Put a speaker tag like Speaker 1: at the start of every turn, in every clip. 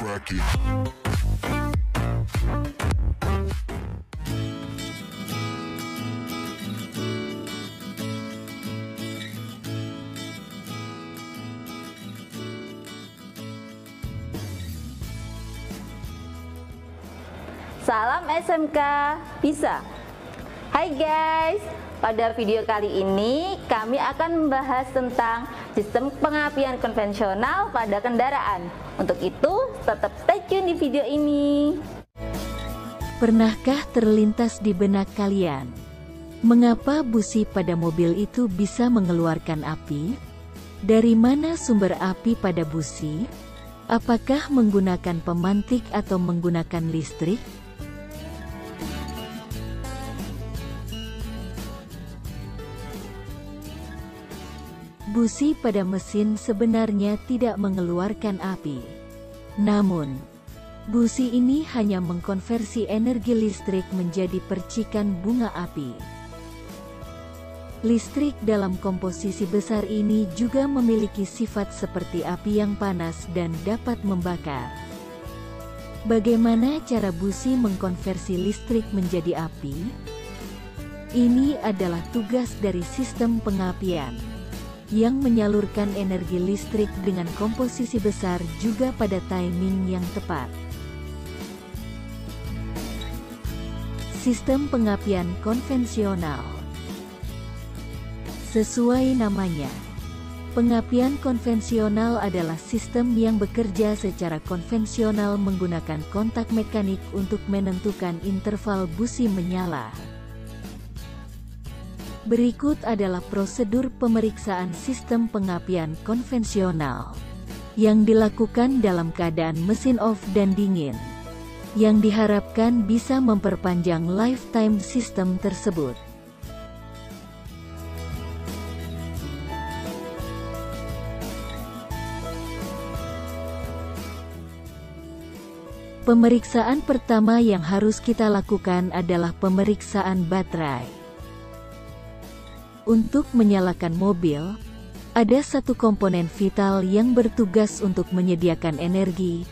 Speaker 1: crack it.
Speaker 2: Salam SMK bisa. Hai guys, pada video kali ini kami akan membahas tentang sistem pengapian konvensional pada kendaraan. Untuk itu, tetap stay tune di video ini.
Speaker 3: Pernahkah terlintas di benak kalian? Mengapa busi pada mobil itu bisa mengeluarkan api? Dari mana sumber api pada busi? Apakah menggunakan pemantik atau menggunakan listrik? Busi pada mesin sebenarnya tidak mengeluarkan api. Namun, busi ini hanya mengkonversi energi listrik menjadi percikan bunga api. Listrik dalam komposisi besar ini juga memiliki sifat seperti api yang panas dan dapat membakar. Bagaimana cara busi mengkonversi listrik menjadi api? Ini adalah tugas dari sistem pengapian yang menyalurkan energi listrik dengan komposisi besar juga pada timing yang tepat. Sistem pengapian konvensional. Sesuai namanya, pengapian konvensional adalah sistem yang bekerja secara konvensional menggunakan kontak mekanik untuk menentukan interval busi menyala. Berikut adalah prosedur pemeriksaan sistem pengapian konvensional yang dilakukan dalam keadaan mesin off dan dingin, yang diharapkan bisa memperpanjang lifetime sistem tersebut. Pemeriksaan pertama yang harus kita lakukan adalah pemeriksaan baterai. Untuk menyalakan mobil, ada satu komponen vital yang bertugas untuk menyediakan energi,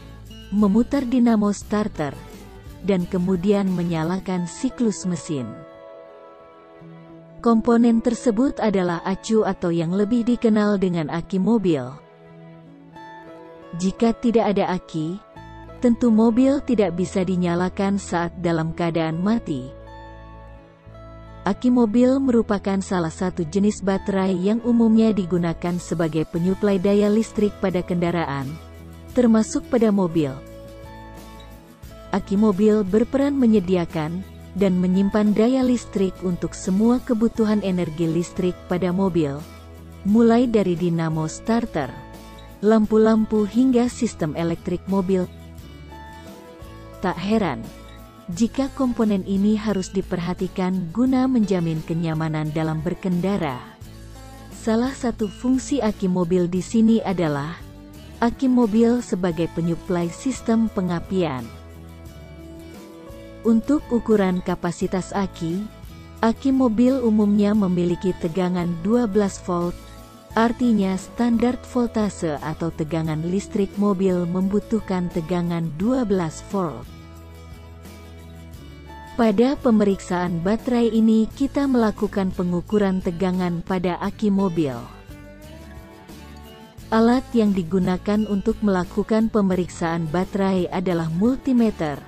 Speaker 3: memutar dinamo starter, dan kemudian menyalakan siklus mesin. Komponen tersebut adalah acu atau yang lebih dikenal dengan aki mobil. Jika tidak ada aki, tentu mobil tidak bisa dinyalakan saat dalam keadaan mati. Aki mobil merupakan salah satu jenis baterai yang umumnya digunakan sebagai penyuplai daya listrik pada kendaraan, termasuk pada mobil. Aki mobil berperan menyediakan dan menyimpan daya listrik untuk semua kebutuhan energi listrik pada mobil, mulai dari dinamo starter, lampu-lampu hingga sistem elektrik mobil. Tak heran jika komponen ini harus diperhatikan guna menjamin kenyamanan dalam berkendara. Salah satu fungsi aki mobil di sini adalah aki mobil sebagai penyuplai sistem pengapian. Untuk ukuran kapasitas aki mobil umumnya memiliki tegangan 12 volt, artinya standar voltase atau tegangan listrik mobil membutuhkan tegangan 12 volt. Pada pemeriksaan baterai ini kita melakukan pengukuran tegangan pada aki mobil. Alat yang digunakan untuk melakukan pemeriksaan baterai adalah multimeter.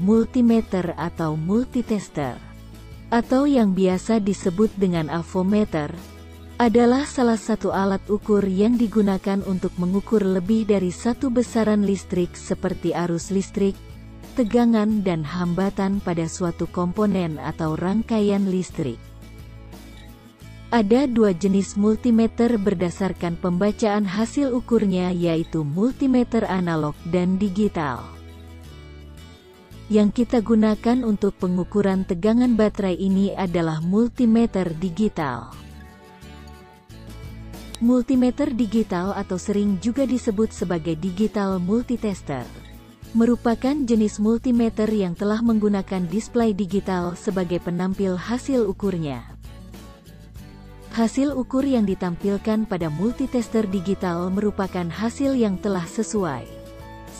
Speaker 3: Multimeter atau multitester, atau yang biasa disebut dengan avometer, adalah salah satu alat ukur yang digunakan untuk mengukur lebih dari satu besaran listrik seperti arus listrik, tegangan dan hambatan pada suatu komponen atau rangkaian listrik. Ada dua jenis multimeter berdasarkan pembacaan hasil ukurnya, yaitu multimeter analog dan digital. Yang kita gunakan untuk pengukuran tegangan baterai ini adalah multimeter digital. Multimeter digital atau sering juga disebut sebagai digital multitester merupakan jenis multimeter yang telah menggunakan display digital sebagai penampil hasil ukurnya. Hasil ukur yang ditampilkan pada multitester digital merupakan hasil yang telah sesuai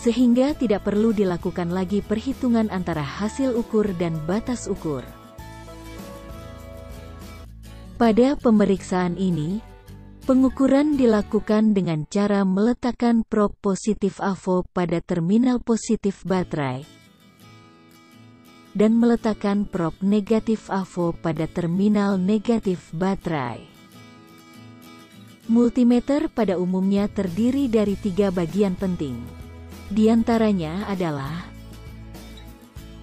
Speaker 3: sehingga tidak perlu dilakukan lagi perhitungan antara hasil ukur dan batas ukur. Pada pemeriksaan ini, pengukuran dilakukan dengan cara meletakkan prob positif AVO pada terminal positif baterai dan meletakkan prob negatif AVO pada terminal negatif baterai. Multimeter pada umumnya terdiri dari 3 bagian penting. Di antaranya adalah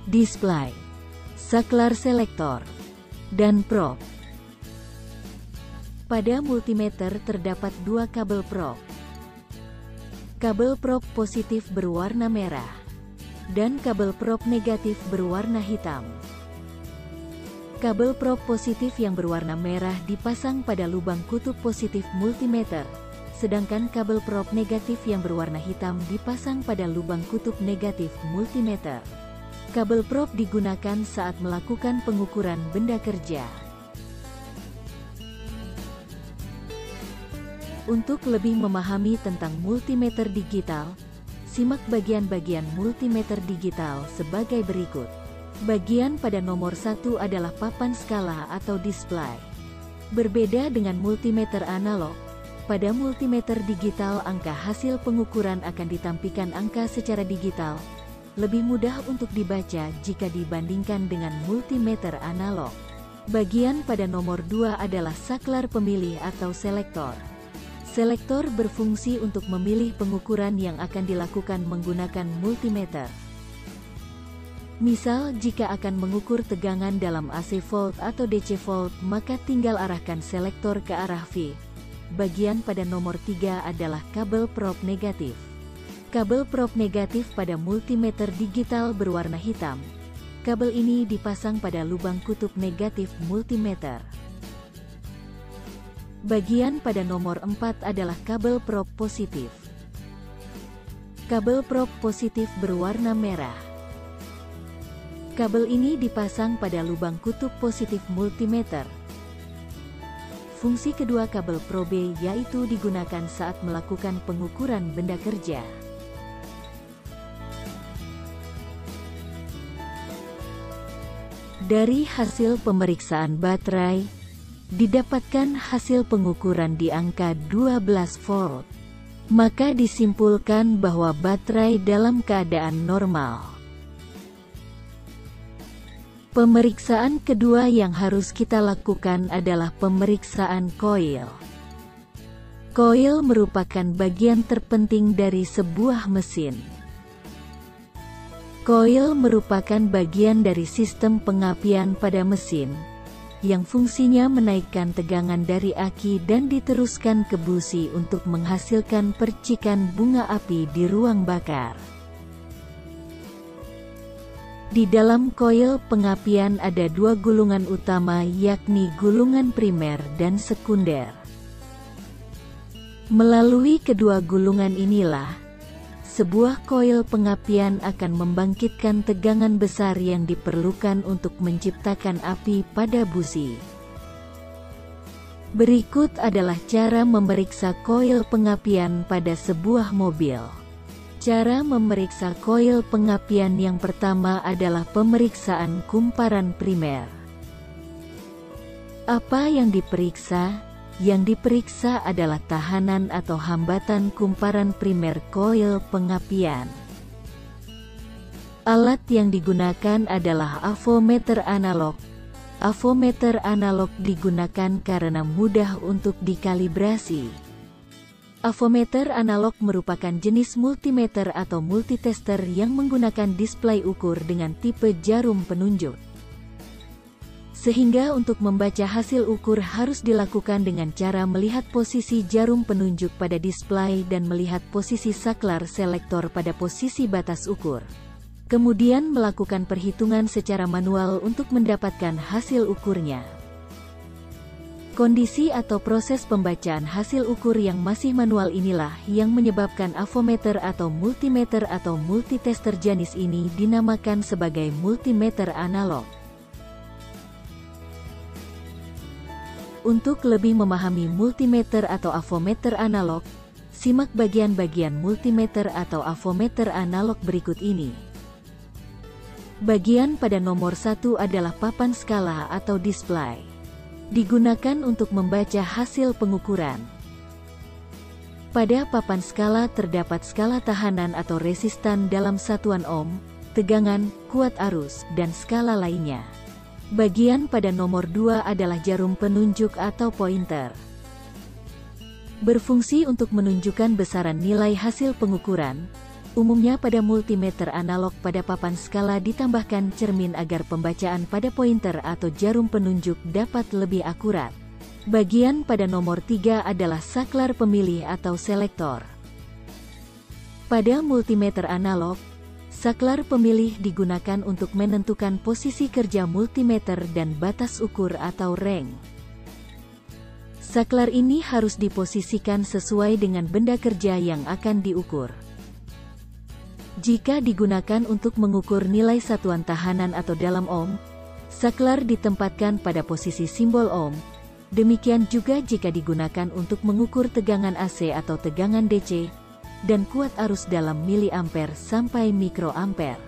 Speaker 3: display, saklar selektor, dan prob. Pada multimeter terdapat 2 kabel prob. Kabel prob positif berwarna merah, dan kabel prob negatif berwarna hitam. Kabel prob positif yang berwarna merah dipasang pada lubang kutub positif multimeter, sedangkan kabel prob negatif yang berwarna hitam dipasang pada lubang kutub negatif multimeter. Kabel prob digunakan saat melakukan pengukuran benda kerja. Untuk lebih memahami tentang multimeter digital, simak bagian-bagian multimeter digital sebagai berikut. Bagian pada nomor 1 adalah papan skala atau display. Berbeda dengan multimeter analog, pada multimeter digital angka hasil pengukuran akan ditampilkan angka secara digital, lebih mudah untuk dibaca jika dibandingkan dengan multimeter analog. Bagian pada nomor 2 adalah saklar pemilih atau selektor. Selektor berfungsi untuk memilih pengukuran yang akan dilakukan menggunakan multimeter. Misal, jika akan mengukur tegangan dalam AC volt atau DC volt, maka tinggal arahkan selektor ke arah V. Bagian pada nomor 3 adalah kabel prob negatif. Kabel prob negatif pada multimeter digital berwarna hitam. Kabel ini dipasang pada lubang kutub negatif multimeter. Bagian pada nomor 4 adalah kabel prob positif. Kabel prob positif berwarna merah. Kabel ini dipasang pada lubang kutub positif multimeter. Fungsi kedua kabel probe yaitu digunakan saat melakukan pengukuran benda kerja. Dari hasil pemeriksaan baterai, didapatkan hasil pengukuran di angka 12 volt. Maka disimpulkan bahwa baterai dalam keadaan normal. Pemeriksaan kedua yang harus kita lakukan adalah pemeriksaan koil. Koil merupakan bagian terpenting dari sebuah mesin. Koil merupakan bagian dari sistem pengapian pada mesin, yang fungsinya menaikkan tegangan dari aki dan diteruskan ke busi untuk menghasilkan percikan bunga api di ruang bakar. Di dalam koil pengapian ada 2 gulungan utama, yakni gulungan primer dan sekunder. Melalui kedua gulungan inilah, sebuah koil pengapian akan membangkitkan tegangan besar yang diperlukan untuk menciptakan api pada busi. Berikut adalah cara memeriksa koil pengapian pada sebuah mobil. Cara memeriksa koil pengapian yang pertama adalah pemeriksaan kumparan primer. Apa yang diperiksa? Yang diperiksa adalah tahanan atau hambatan kumparan primer koil pengapian. Alat yang digunakan adalah avometer analog. Avometer analog digunakan karena mudah untuk dikalibrasi. Avometer analog merupakan jenis multimeter atau multitester yang menggunakan display ukur dengan tipe jarum penunjuk. Sehingga untuk membaca hasil ukur harus dilakukan dengan cara melihat posisi jarum penunjuk pada display dan melihat posisi saklar selektor pada posisi batas ukur. Kemudian melakukan perhitungan secara manual untuk mendapatkan hasil ukurnya. Kondisi atau proses pembacaan hasil ukur yang masih manual inilah yang menyebabkan avometer atau multitester jenis ini dinamakan sebagai multimeter analog. Untuk lebih memahami multimeter atau avometer analog, Simak bagian-bagian multimeter atau avometer analog berikut ini. Bagian pada nomor 1 adalah papan skala atau display. Digunakan untuk membaca hasil pengukuran. Pada papan skala terdapat skala tahanan atau resistan dalam satuan ohm, tegangan, kuat arus, dan skala lainnya. Bagian pada nomor 2 adalah jarum penunjuk atau pointer. Berfungsi untuk menunjukkan besaran nilai hasil pengukuran. Umumnya pada multimeter analog pada papan skala ditambahkan cermin agar pembacaan pada pointer atau jarum penunjuk dapat lebih akurat. Bagian pada nomor 3 adalah saklar pemilih atau selektor. Pada multimeter analog, saklar pemilih digunakan untuk menentukan posisi kerja multimeter dan batas ukur atau reng. Saklar ini harus diposisikan sesuai dengan benda kerja yang akan diukur. Jika digunakan untuk mengukur nilai satuan tahanan atau dalam ohm, saklar ditempatkan pada posisi simbol ohm. Demikian juga jika digunakan untuk mengukur tegangan AC atau tegangan DC, dan kuat arus dalam miliampere sampai mikroampere.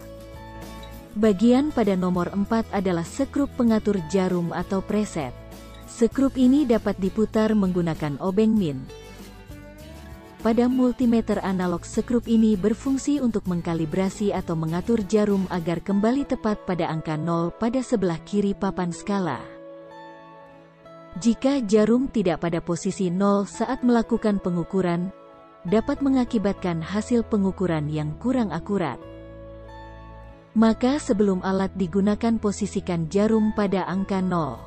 Speaker 3: Bagian pada nomor 4 adalah sekrup pengatur jarum atau preset. Sekrup ini dapat diputar menggunakan obeng min. Pada multimeter analog, sekrup ini berfungsi untuk mengkalibrasi atau mengatur jarum agar kembali tepat pada angka 0 pada sebelah kiri papan skala. Jika jarum tidak pada posisi 0 saat melakukan pengukuran, dapat mengakibatkan hasil pengukuran yang kurang akurat. Maka sebelum alat digunakan, posisikan jarum pada angka 0.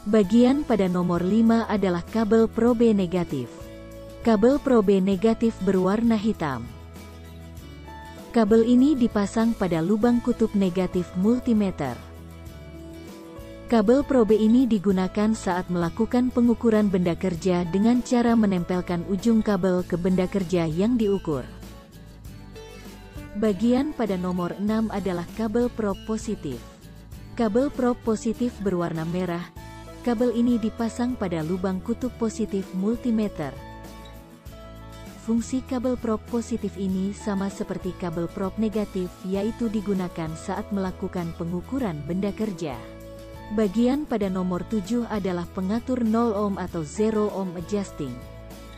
Speaker 3: Bagian pada nomor 5 adalah kabel probe negatif. Kabel probe negatif berwarna hitam. Kabel ini dipasang pada lubang kutub negatif multimeter. Kabel probe ini digunakan saat melakukan pengukuran benda kerja dengan cara menempelkan ujung kabel ke benda kerja yang diukur. Bagian pada nomor 6 adalah kabel probe positif. Kabel probe positif berwarna merah. Kabel ini dipasang pada lubang kutub positif multimeter. Fungsi kabel probe positif ini sama seperti kabel probe negatif, yaitu digunakan saat melakukan pengukuran benda kerja. Bagian pada nomor 7 adalah pengatur 0 ohm atau zero ohm adjusting.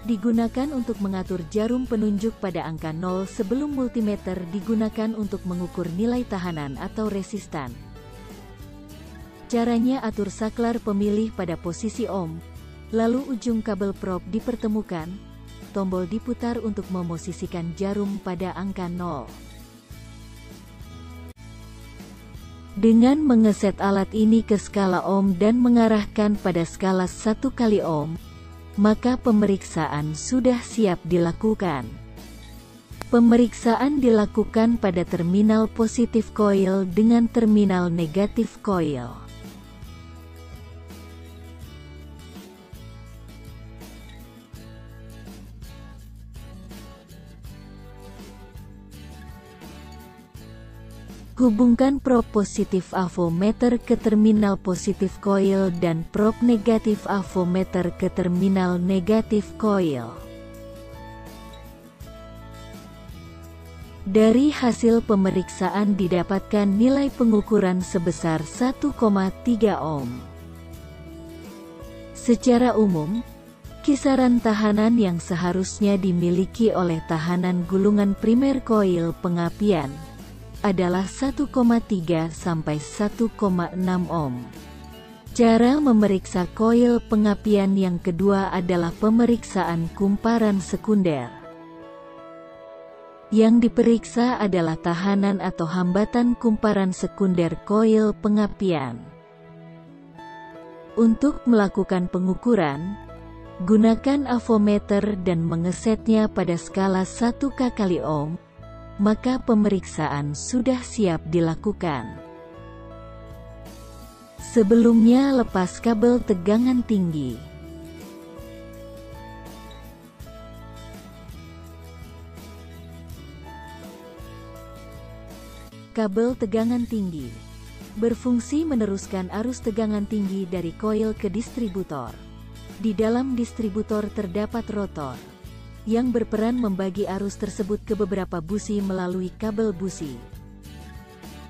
Speaker 3: Digunakan untuk mengatur jarum penunjuk pada angka 0 sebelum multimeter digunakan untuk mengukur nilai tahanan atau resistan. Caranya, atur saklar pemilih pada posisi ohm, lalu ujung kabel probe dipertemukan, tombol diputar untuk memosisikan jarum pada angka 0. Dengan mengeset alat ini ke skala ohm dan mengarahkan pada skala 1 kali ohm, maka pemeriksaan sudah siap dilakukan. Pemeriksaan dilakukan pada terminal positif coil dengan terminal negatif coil. Hubungkan probe positif avometer ke terminal positif coil dan probe negatif avometer ke terminal negatif coil. Dari hasil pemeriksaan didapatkan nilai pengukuran sebesar 1,3 ohm. Secara umum, kisaran tahanan yang seharusnya dimiliki oleh tahanan gulungan primer coil pengapian adalah 1,3 sampai 1,6 ohm. Cara memeriksa koil pengapian yang kedua adalah pemeriksaan kumparan sekunder. Yang diperiksa adalah tahanan atau hambatan kumparan sekunder koil pengapian. Untuk melakukan pengukuran, gunakan avometer dan mengesetnya pada skala 1K kali ohm, maka pemeriksaan sudah siap dilakukan. Sebelumnya, lepas kabel tegangan tinggi. Kabel tegangan tinggi berfungsi meneruskan arus tegangan tinggi dari koil ke distributor. Di dalam distributor terdapat rotor. yang berperan membagi arus tersebut ke beberapa busi melalui kabel busi.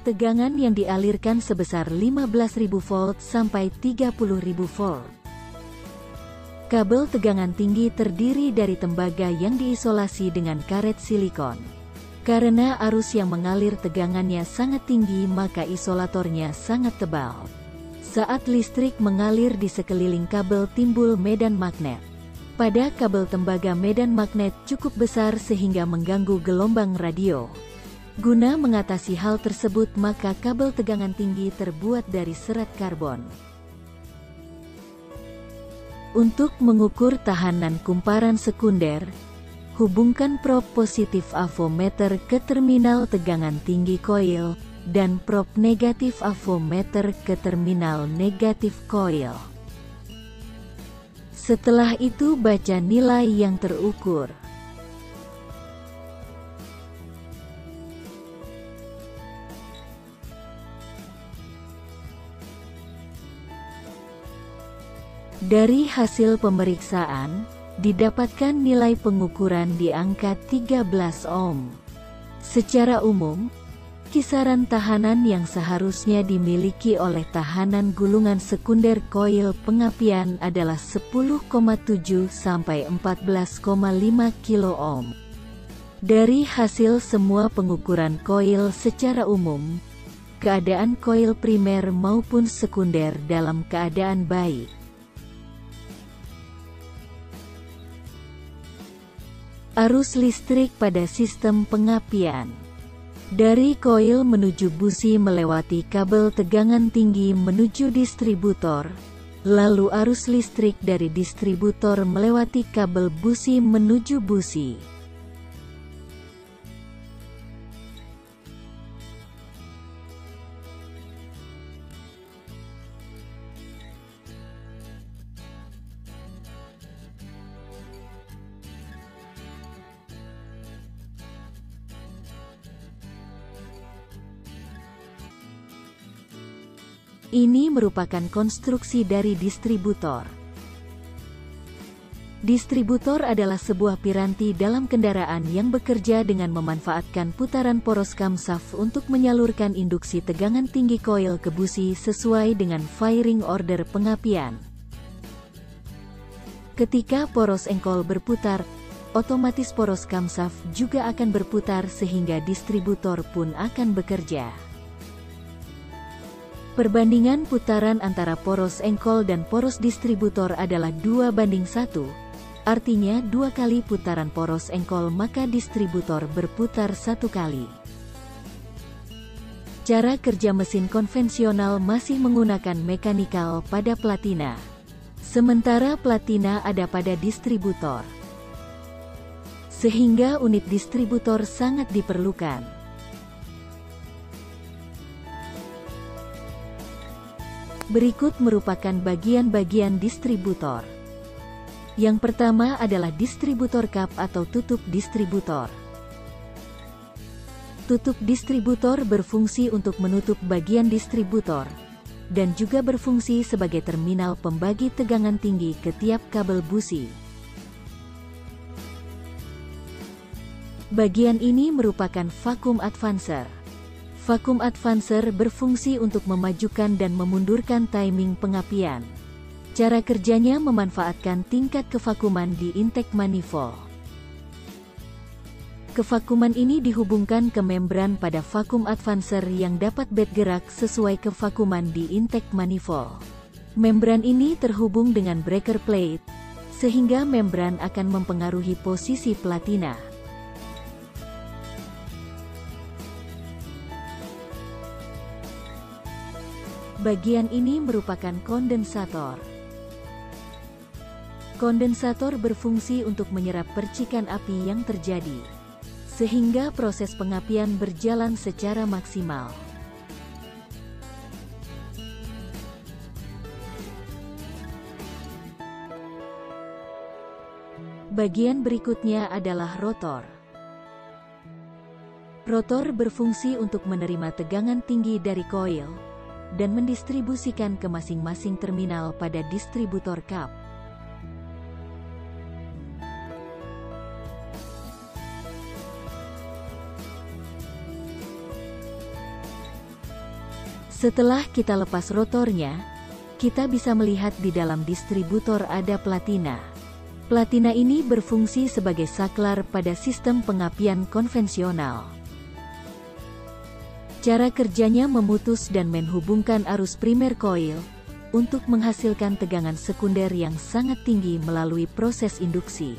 Speaker 3: Tegangan yang dialirkan sebesar 15.000 volt sampai 30.000 volt. Kabel tegangan tinggi terdiri dari tembaga yang diisolasi dengan karet silikon. Karena arus yang mengalir tegangannya sangat tinggi, maka isolatornya sangat tebal. Saat listrik mengalir di sekeliling kabel, timbul medan magnet. Pada kabel tembaga, medan magnet cukup besar sehingga mengganggu gelombang radio. Guna mengatasi hal tersebut, maka kabel tegangan tinggi terbuat dari serat karbon. Untuk mengukur tahanan kumparan sekunder, hubungkan prob positif avometer ke terminal tegangan tinggi koil, dan prob negatif avometer ke terminal negatif koil. Setelah itu baca nilai yang terukur. Dari hasil pemeriksaan, didapatkan nilai pengukuran di angka 13 ohm. Secara umum, kisaran tahanan yang seharusnya dimiliki oleh tahanan gulungan sekunder koil pengapian adalah 10,7 sampai 14,5 kilo ohm. Dari hasil semua pengukuran koil secara umum, keadaan koil primer maupun sekunder dalam keadaan baik. Arus listrik pada sistem pengapian. Dari koil menuju busi melewati kabel tegangan tinggi menuju distributor, lalu arus listrik dari distributor melewati kabel busi menuju busi. Ini merupakan konstruksi dari distributor. Distributor adalah sebuah piranti dalam kendaraan yang bekerja dengan memanfaatkan putaran poros kamsaf untuk menyalurkan induksi tegangan tinggi koil ke busi sesuai dengan firing order pengapian. Ketika poros engkol berputar, otomatis poros kamsaf juga akan berputar sehingga distributor pun akan bekerja. Perbandingan putaran antara poros engkol dan poros distributor adalah 2:1, artinya 2 kali putaran poros engkol maka distributor berputar 1 kali. Cara kerja mesin konvensional masih menggunakan mekanikal pada platina, sementara platina ada pada distributor. Sehingga unit distributor sangat diperlukan. Berikut merupakan bagian-bagian distributor. Yang pertama adalah distributor kap atau tutup distributor. Tutup distributor berfungsi untuk menutup bagian distributor, dan juga berfungsi sebagai terminal pembagi tegangan tinggi ke tiap kabel busi. Bagian ini merupakan vacuum advancer. Vacuum advancer berfungsi untuk memajukan dan memundurkan timing pengapian. Cara kerjanya memanfaatkan tingkat kevakuuman di intake manifold. Kevakuuman ini dihubungkan ke membran pada vacuum advancer yang dapat bergerak sesuai kevakuuman di intake manifold. Membran ini terhubung dengan breaker plate, sehingga membran akan mempengaruhi posisi platina. Bagian ini merupakan kondensator. Kondensator berfungsi untuk menyerap percikan api yang terjadi, sehingga proses pengapian berjalan secara maksimal. Bagian berikutnya adalah rotor. Rotor berfungsi untuk menerima tegangan tinggi dari koil dan mendistribusikan ke masing-masing terminal pada distributor kap. Setelah kita lepas rotornya, kita bisa melihat di dalam distributor ada platina. Platina ini berfungsi sebagai saklar pada sistem pengapian konvensional. Cara kerjanya memutus dan menghubungkan arus primer koil untuk menghasilkan tegangan sekunder yang sangat tinggi melalui proses induksi.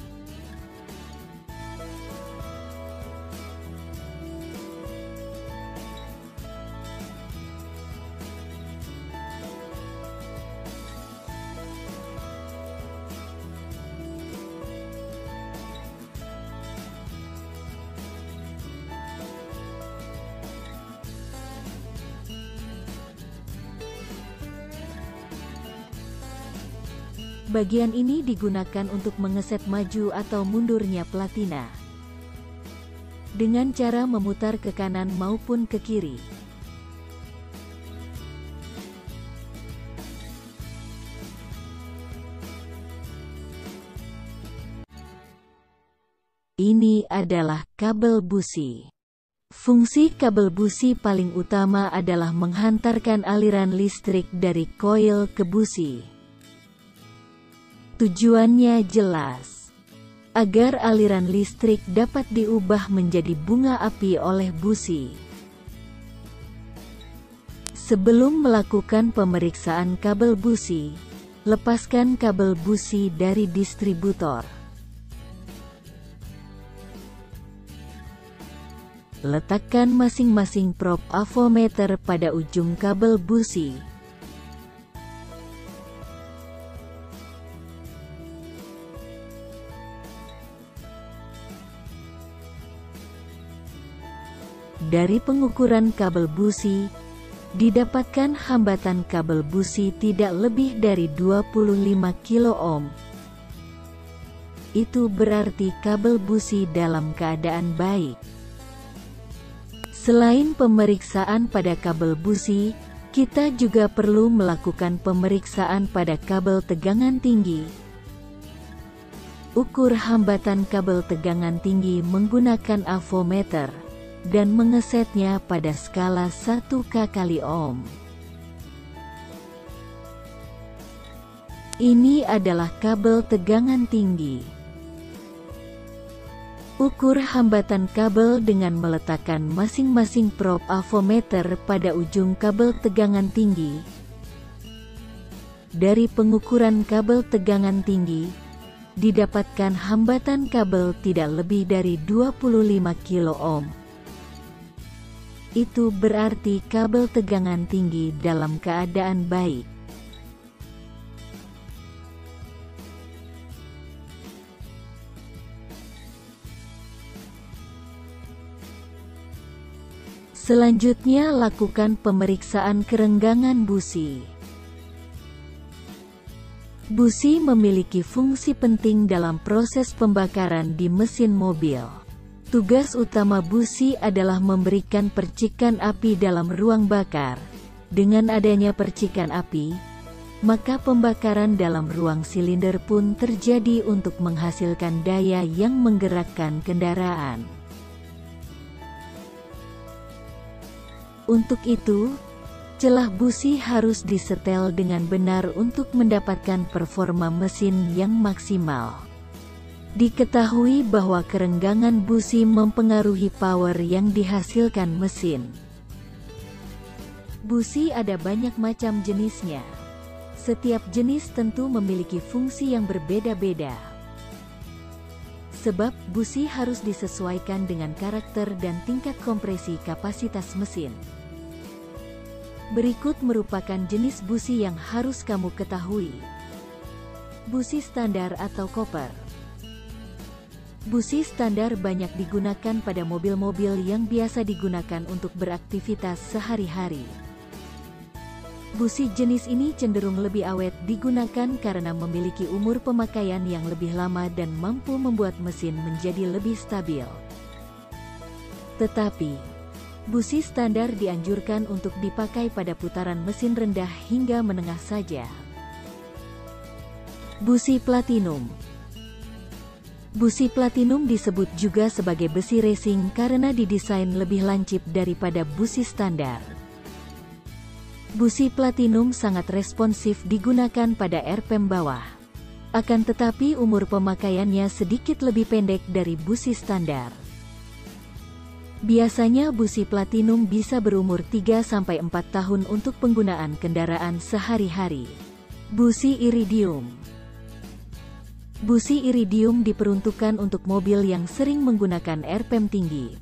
Speaker 3: Bagian ini digunakan untuk mengeset maju atau mundurnya platina dengan cara memutar ke kanan maupun ke kiri. Ini adalah kabel busi. Fungsi kabel busi paling utama adalah menghantarkan aliran listrik dari koil ke busi. Tujuannya jelas, agar aliran listrik dapat diubah menjadi bunga api oleh busi. Sebelum melakukan pemeriksaan kabel busi, lepaskan kabel busi dari distributor. Letakkan masing-masing prop avometer pada ujung kabel busi. Dari pengukuran kabel busi, didapatkan hambatan kabel busi tidak lebih dari 25 kilo-ohm. Itu berarti kabel busi dalam keadaan baik. Selain pemeriksaan pada kabel busi, kita juga perlu melakukan pemeriksaan pada kabel tegangan tinggi. Ukur hambatan kabel tegangan tinggi menggunakan avometer dan mengesetnya pada skala 1K/ohm. Ini adalah kabel tegangan tinggi. Ukur hambatan kabel dengan meletakkan masing-masing prop avometer pada ujung kabel tegangan tinggi. Dari pengukuran kabel tegangan tinggi, didapatkan hambatan kabel tidak lebih dari 25 kilo-ohm. Itu berarti kabel tegangan tinggi dalam keadaan baik. Selanjutnya, lakukan pemeriksaan kerenggangan busi. Busi memiliki fungsi penting dalam proses pembakaran di mesin mobil. Tugas utama busi adalah memberikan percikan api dalam ruang bakar. Dengan adanya percikan api, maka pembakaran dalam ruang silinder pun terjadi untuk menghasilkan daya yang menggerakkan kendaraan. Untuk itu, celah busi harus disetel dengan benar untuk mendapatkan performa mesin yang maksimal. Diketahui bahwa kerenggangan busi mempengaruhi power yang dihasilkan mesin. Busi ada banyak macam jenisnya. Setiap jenis tentu memiliki fungsi yang berbeda-beda. Sebab busi harus disesuaikan dengan karakter dan tingkat kompresi kapasitas mesin. Berikut merupakan jenis busi yang harus kamu ketahui. Busi standar atau koper. Busi standar banyak digunakan pada mobil-mobil yang biasa digunakan untuk beraktivitas sehari-hari. Busi jenis ini cenderung lebih awet digunakan karena memiliki umur pemakaian yang lebih lama dan mampu membuat mesin menjadi lebih stabil. Tetapi, busi standar dianjurkan untuk dipakai pada putaran mesin rendah hingga menengah saja. Busi platinum. Busi platinum disebut juga sebagai besi racing karena didesain lebih lancip daripada busi standar. Busi platinum sangat responsif digunakan pada RPM bawah. Akan tetapi umur pemakaiannya sedikit lebih pendek dari busi standar. Biasanya busi platinum bisa berumur 3-4 tahun untuk penggunaan kendaraan sehari-hari. Busi iridium. Busi iridium diperuntukkan untuk mobil yang sering menggunakan RPM tinggi.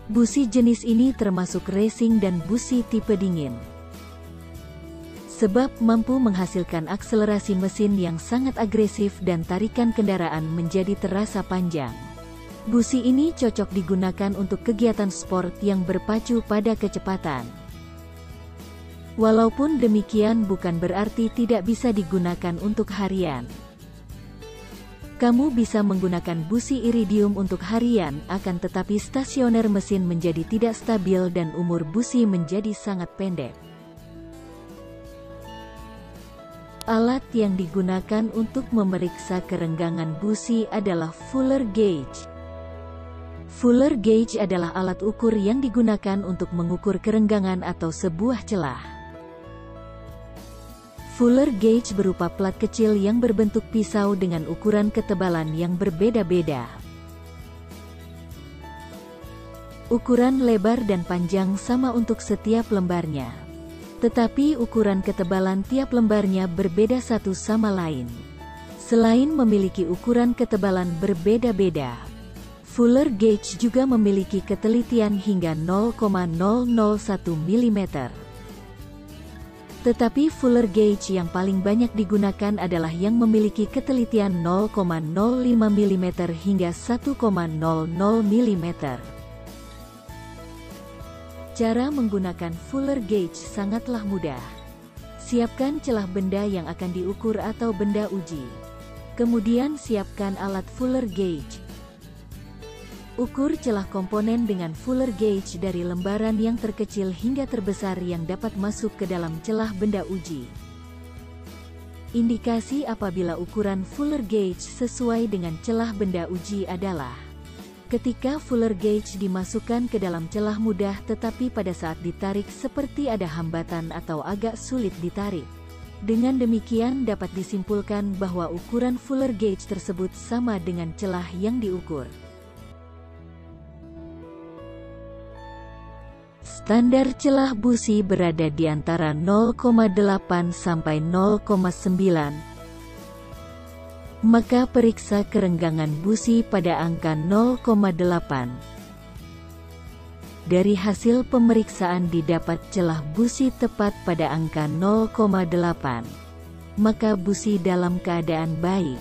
Speaker 3: Busi jenis ini termasuk racing dan busi tipe dingin. Sebab mampu menghasilkan akselerasi mesin yang sangat agresif dan tarikan kendaraan menjadi terasa panjang. Busi ini cocok digunakan untuk kegiatan sport yang berpacu pada kecepatan. Walaupun demikian bukan berarti tidak bisa digunakan untuk harian. Kamu bisa menggunakan busi iridium untuk harian, akan tetapi stasioner mesin menjadi tidak stabil dan umur busi menjadi sangat pendek. Alat yang digunakan untuk memeriksa kerenggangan busi adalah Fuller Gauge. Fuller Gauge adalah alat ukur yang digunakan untuk mengukur kerenggangan atau sebuah celah. Fuller Gauge berupa plat kecil yang berbentuk pisau dengan ukuran ketebalan yang berbeda-beda. Ukuran lebar dan panjang sama untuk setiap lembarnya. Tetapi ukuran ketebalan tiap lembarnya berbeda satu sama lain. Selain memiliki ukuran ketebalan berbeda-beda, Fuller Gauge juga memiliki ketelitian hingga 0,001 mm. Tetapi Fuller Gauge yang paling banyak digunakan adalah yang memiliki ketelitian 0,05 mm hingga 1,00 mm. Cara menggunakan Fuller Gauge sangatlah mudah. Siapkan celah benda yang akan diukur atau benda uji. Kemudian siapkan alat Fuller Gauge. Ukur celah komponen dengan Fuller Gauge dari lembaran yang terkecil hingga terbesar yang dapat masuk ke dalam celah benda uji. Indikasi apabila ukuran Fuller Gauge sesuai dengan celah benda uji adalah ketika Fuller Gauge dimasukkan ke dalam celah mudah tetapi pada saat ditarik seperti ada hambatan atau agak sulit ditarik. Dengan demikian dapat disimpulkan bahwa ukuran Fuller Gauge tersebut sama dengan celah yang diukur. Standar celah busi berada di antara 0,8 sampai 0,9. Maka periksa kerenggangan busi pada angka 0,8. Dari hasil pemeriksaan didapat celah busi tepat pada angka 0,8. Maka busi dalam keadaan baik.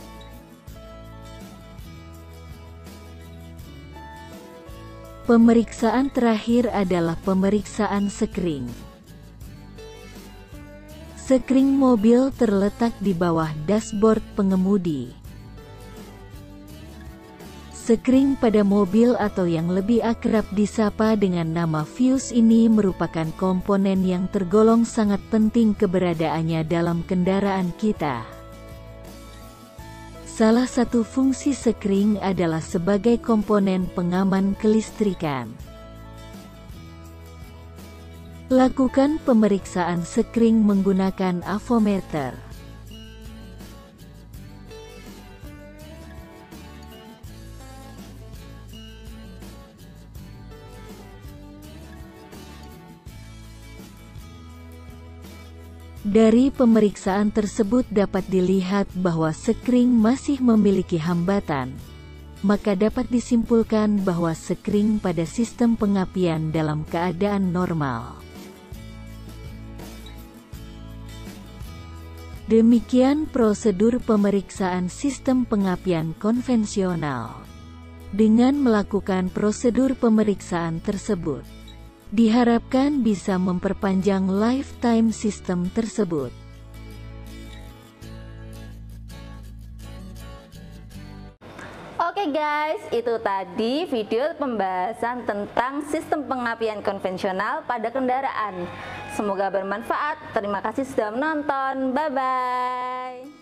Speaker 3: Pemeriksaan terakhir adalah pemeriksaan sekring. Sekring mobil terletak di bawah dashboard pengemudi. Sekring pada mobil atau yang lebih akrab disapa dengan nama fuse ini merupakan komponen yang tergolong sangat penting keberadaannya dalam kendaraan kita. Salah satu fungsi sekring adalah sebagai komponen pengaman kelistrikan. Lakukan pemeriksaan sekring menggunakan avometer. Dari pemeriksaan tersebut dapat dilihat bahwa sekring masih memiliki hambatan, maka dapat disimpulkan bahwa sekring pada sistem pengapian dalam keadaan normal. Demikian prosedur pemeriksaan sistem pengapian konvensional. Dengan melakukan prosedur pemeriksaan tersebut, diharapkan bisa memperpanjang lifetime sistem tersebut.
Speaker 2: Oke guys, itu tadi video pembahasan tentang sistem pengapian konvensional pada kendaraan. Semoga bermanfaat. Terima kasih sudah menonton. Bye-bye.